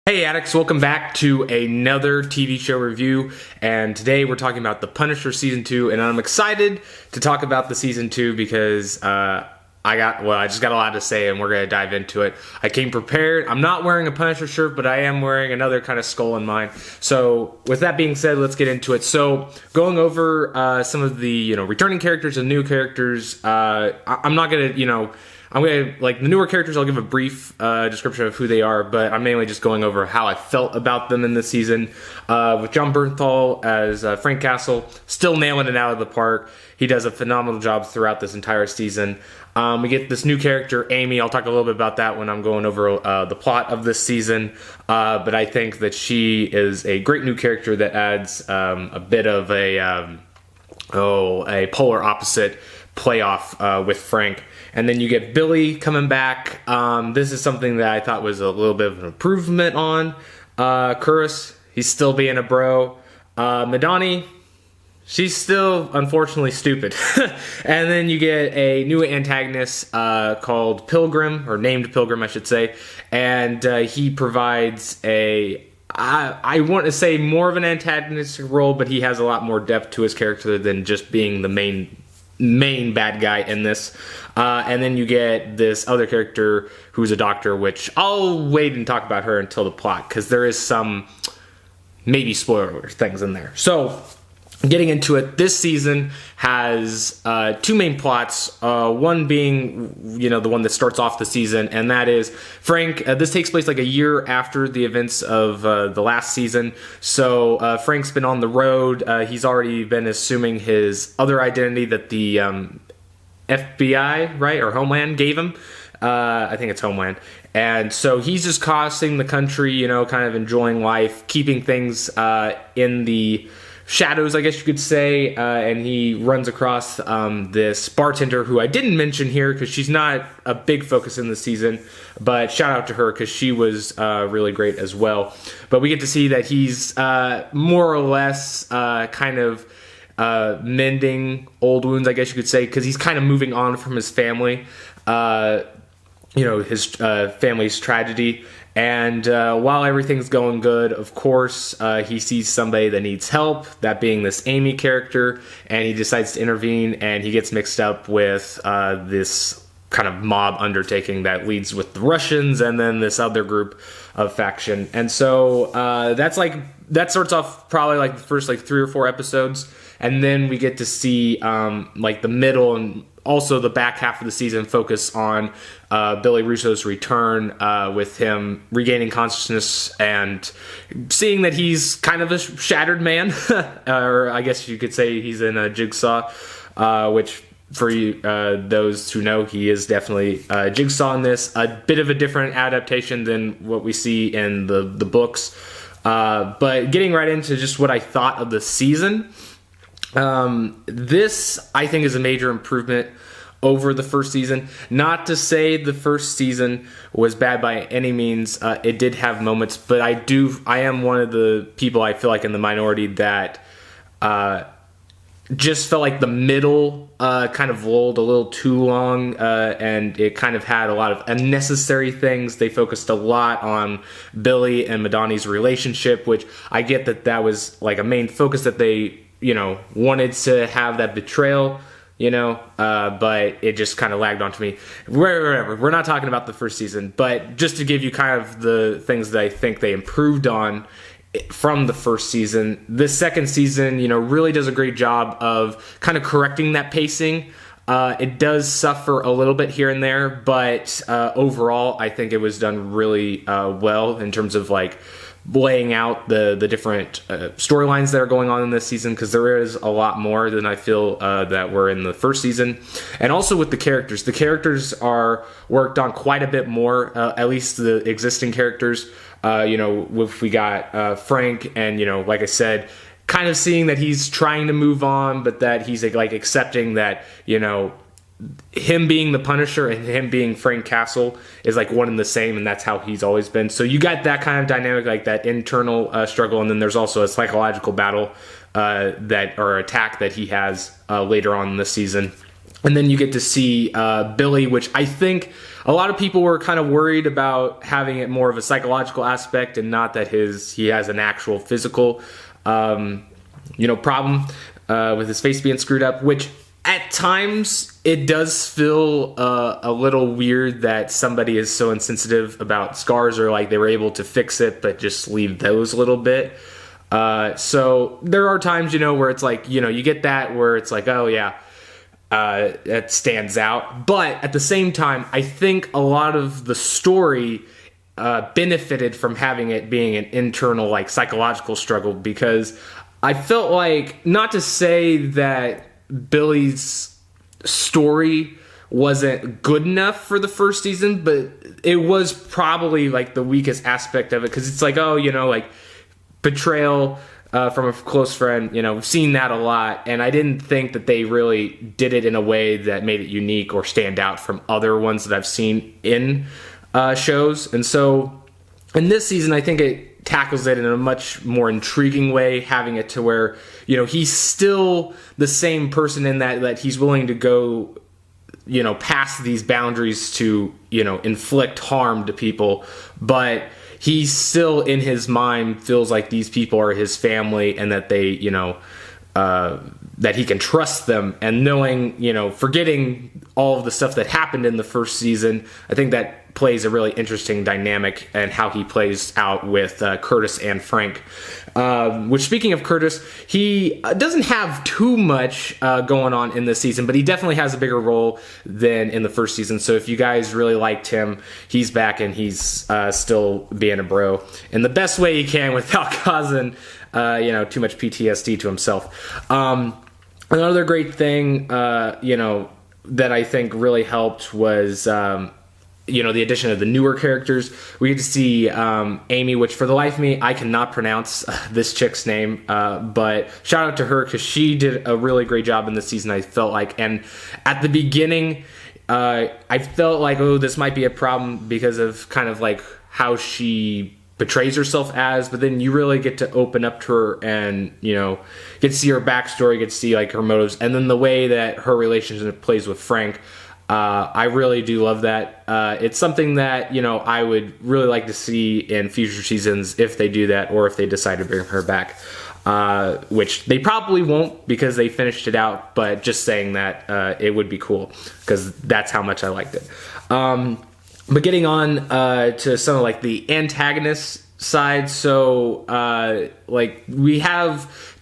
Hey Addicts, welcome back to another TV show review, and today we're talking about The Punisher Season 2, and I'm excited to talk about the Season 2 because I just got a lot to say, and we're going to dive into it. I came prepared. I'm not wearing a Punisher shirt, but I am wearing another kind of skull in mine. So with that being said, let's get into it. So going over some of the returning characters and new characters, I'm not going to, I'm going to, like, the newer characters, I'll give a brief description of who they are, but I'm mainly just going over how I felt about them in this season. With Jon Bernthal as Frank Castle, still nailing it out of the park. He does a phenomenal job throughout this entire season. We get this new character, Amy. I'll talk a little bit about that when I'm going over the plot of this season. But I think that she is a great new character that adds a bit of a polar opposite playoff with Frank. And then you get Billy coming back. This is something that I thought was a little bit of an improvement on Curtis. He's still being a bro. Madani, she's still unfortunately stupid. And then you get a new antagonist called Pilgrim, or named Pilgrim, I should say. And he provides I want to say more of an antagonistic role, but he has a lot more depth to his character than just being the main bad guy in this. And then you get this other character who's a doctor, which I'll wait and talk about her until the plot, because there is some maybe spoiler things in there. So getting into it, this season has two main plots, one being the one that starts off the season, and that is Frank. This takes place like a year after the events of the last season, so Frank's been on the road. He's already been assuming his other identity that the FBI, right, or Homeland gave him. I think it's Homeland. And so he's just crossing the country, kind of enjoying life, keeping things in the shadows, I guess you could say, and he runs across this bartender who I didn't mention here because she's not a big focus in the season, but shout out to her because she was really great as well. But we get to see that he's more or less kind of mending old wounds, I guess you could say, because he's kind of moving on from his family, his family's tragedy. And while everything's going good, of course, he sees somebody that needs help, that being this Amy character, and he decides to intervene, and he gets mixed up with this kind of mob undertaking that leads with the Russians and then this other group of faction. And so that starts off probably like the first 3 or 4 episodes, and then we get to see the middle and also the back half of the season focus on Billy Russo's return, with him regaining consciousness and seeing that he's kind of a shattered man, or I guess you could say he's in a Jigsaw, which for you, those who know, he is definitely Jigsaw in this. A bit of a different adaptation than what we see in the books. But getting right into just what I thought of the season, this I think is a major improvement over the first season. Not to say the first season was bad by any means. It did have moments, but I am one of the people, I feel like, in the minority that just felt like the middle kind of lulled a little too long, and it kind of had a lot of unnecessary things. They focused a lot on Billy and Madani's relationship, which I get that was like a main focus, that they wanted to have that betrayal, but it just kind of lagged onto me. Whatever. We're not talking about the first season, but just to give you kind of the things that I think they improved on from the first season. This second season, really does a great job of kind of correcting that pacing. It does suffer a little bit here and there, but overall, I think it was done really well in terms of laying out the different storylines that are going on in this season, because there is a lot more than I feel that were in the first season. And also with the characters are worked on quite a bit more, at least the existing characters. If we got Frank, and like I said, kind of seeing that he's trying to move on, but that he's accepting that him being the Punisher and him being Frank Castle is one and the same, and that's how he's always been. So you got that kind of dynamic, that internal struggle, and then there's also a psychological battle or attack that he has later on in the season. And then you get to see Billy, which I think a lot of people were kind of worried about having it more of a psychological aspect and not that he has an actual physical, problem with his face being screwed up, which at times it does feel a little weird that somebody is so insensitive about scars, or like they were able to fix it but just leave those a little bit. So there are times, where it's like, you get that where it's like, oh yeah, that stands out. But at the same time, I think a lot of the story benefited from having it being an internal, like, psychological struggle, because I felt like, not to say that Billy's story wasn't good enough for the first season, but it was probably like the weakest aspect of it, because it's like, oh, like betrayal from a close friend, we've seen that a lot, and I didn't think that they really did it in a way that made it unique or stand out from other ones that I've seen in shows. And so in this season, I think it tackles it in a much more intriguing way, having it to where, he's still the same person in that he's willing to go, past these boundaries to, inflict harm to people, but he still in his mind feels like these people are his family, and that they, that he can trust them. And knowing, forgetting all of the stuff that happened in the first season, I think that plays a really interesting dynamic, and how he plays out with Curtis and Frank. Which, speaking of Curtis, he doesn't have too much going on in this season, but he definitely has a bigger role than in the first season. So if you guys really liked him, he's back, and he's still being a bro in the best way he can without causing too much PTSD to himself. Another great thing, that I think really helped was the addition of the newer characters. We get to see Amy, which for the life of me, I cannot pronounce this chick's name, but shout out to her, because she did a really great job in this season, I felt like. And at the beginning, I felt like, oh, this might be a problem because of kind of like how she portrays herself as, but then you really get to open up to her and, get to see her backstory, get to see like her motives, and then the way that her relationship plays with Frank. I really do love that. It's something that, I would really like to see in future seasons, if they do that, or if they decide to bring her back, which they probably won't, because they finished it out, but just saying that it would be cool, because that's how much I liked it. But getting on to some of like the antagonist side, so we have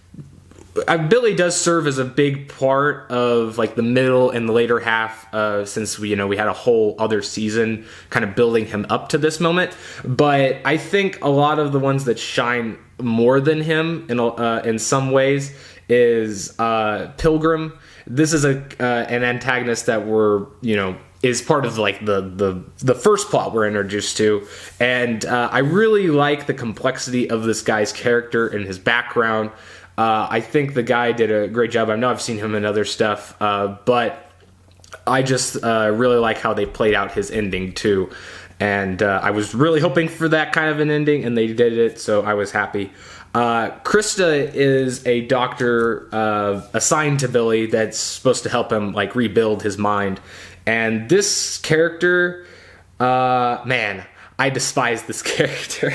Billy does serve as a big part of like the middle and the later half, since we had a whole other season kind of building him up to this moment. But I think a lot of the ones that shine more than him in some ways is Pilgrim. This is an antagonist that is part of like the first plot we're introduced to, and I really like the complexity of this guy's character and his background. I think the guy did a great job. I know I've seen him in other stuff, but I just really like how they played out his ending too. And I was really hoping for that kind of an ending, and they did it, so I was happy. Krista is a doctor assigned to Billy that's supposed to help him like rebuild his mind. And this character, man, I despise this character.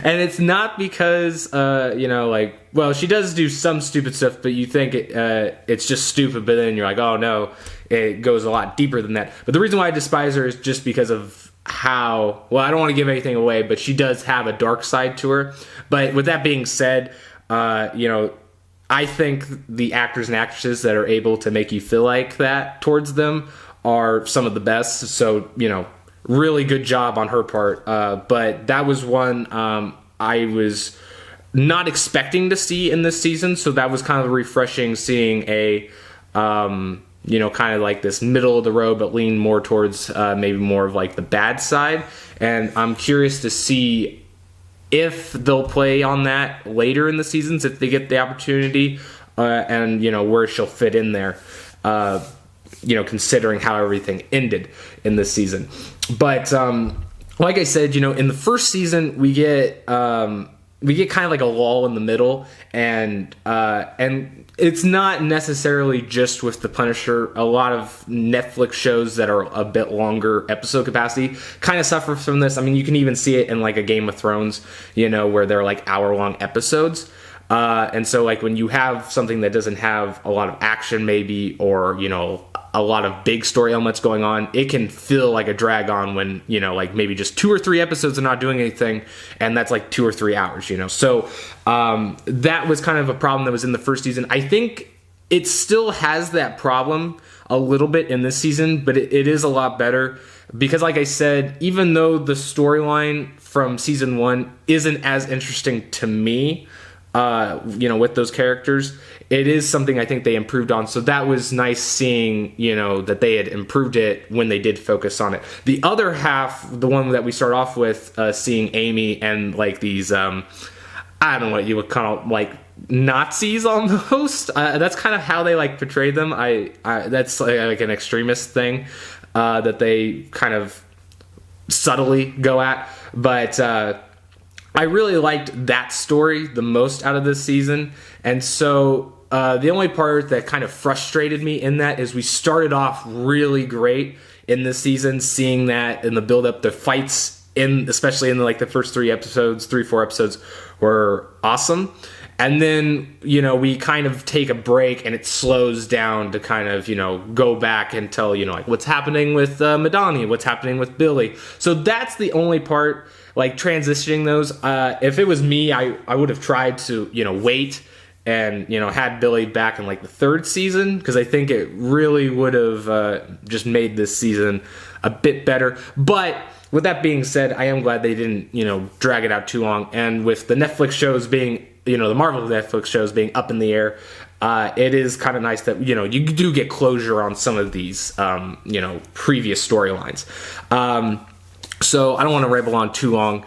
And it's not because, she does do some stupid stuff, but you think it's just stupid, but then you're like, oh no, it goes a lot deeper than that. But the reason why I despise her is just because of I don't want to give anything away, but she does have a dark side to her. But with that being said, I think the actors and actresses that are able to make you feel like that towards them are some of the best. So, really good job on her part. But that was one I was not expecting to see in this season. So that was kind of refreshing, seeing a, kind of like this middle of the road, but lean more towards maybe more of like the bad side. And I'm curious to see if they'll play on that later in the seasons, if they get the opportunity, and, where she'll fit in there. Considering how everything ended in this season. But like I said, in the first season, we get kind of like a lull in the middle, and it's not necessarily just with the Punisher. A lot of Netflix shows that are a bit longer episode capacity kind of suffer from this. I mean, you can even see it in like a Game of Thrones, where they're like hour-long episodes. And so like when you have something that doesn't have a lot of action maybe, or, a lot of big story elements going on, it can feel like a drag on when, like maybe just 2 or 3 episodes are not doing anything, and that's like 2 or 3 hours, So that was kind of a problem that was in the first season. I think it still has that problem a little bit in this season, but it is a lot better because, like I said, even though the storyline from season 1 isn't as interesting to me, with those characters, it is something I think they improved on. So that was nice seeing, that they had improved it when they did focus on it. The other half, the one that we start off with, seeing Amy and like these, I don't know what you would call like Nazis almost. That's kind of how they like portray them. That's like an extremist thing that they kind of subtly go at, but I really liked that story the most out of this season. And so the only part that kind of frustrated me in that is we started off really great in this season, seeing that in the build-up, the fights, especially in the first 4 episodes, were awesome. And then, we kind of take a break and it slows down to kind of, go back and tell, like what's happening with Madani, what's happening with Billy. So that's the only part, like transitioning those. If it was me, I would have tried to, wait and, had Billy back in like the 3rd season, because I think it really would have just made this season a bit better. But with that being said, I am glad they didn't, drag it out too long. And with the Netflix shows being, the Marvel Netflix shows being up in the air, it is kind of nice that, you do get closure on some of these, previous storylines. So I don't want to ramble on too long.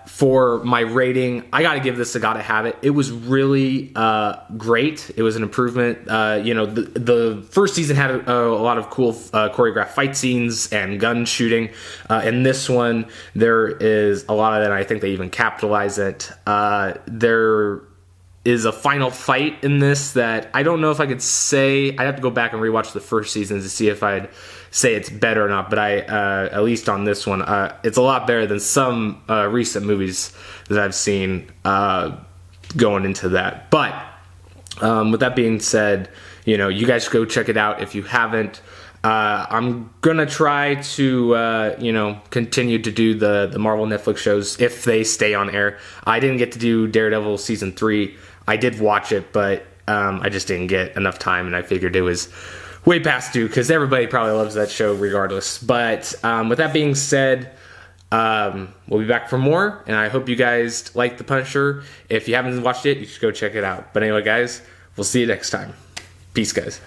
For my rating, I got to give this a Gotta Have It. It was really great. It was an improvement. The first season had a lot of cool choreographed fight scenes and gun shooting. In this one, there is a lot of that. And I think they even capitalize it. There is a final fight in this that I don't know if I could say. I'd have to go back and rewatch the first season to see if I'd say it's better or not, but I at least on this one, it's a lot better than some recent movies that I've seen going into that. But with that being said, you guys go check it out if you haven't. I'm gonna try to continue to do the Marvel Netflix shows if they stay on air. I didn't get to do Daredevil season 3. I did watch it, but I just didn't get enough time, and I figured it was way past due because everybody probably loves that show regardless. But with that being said, we'll be back for more, and I hope you guys like The Punisher. If you haven't watched it, you should go check it out. But anyway, guys, we'll see you next time. Peace, guys.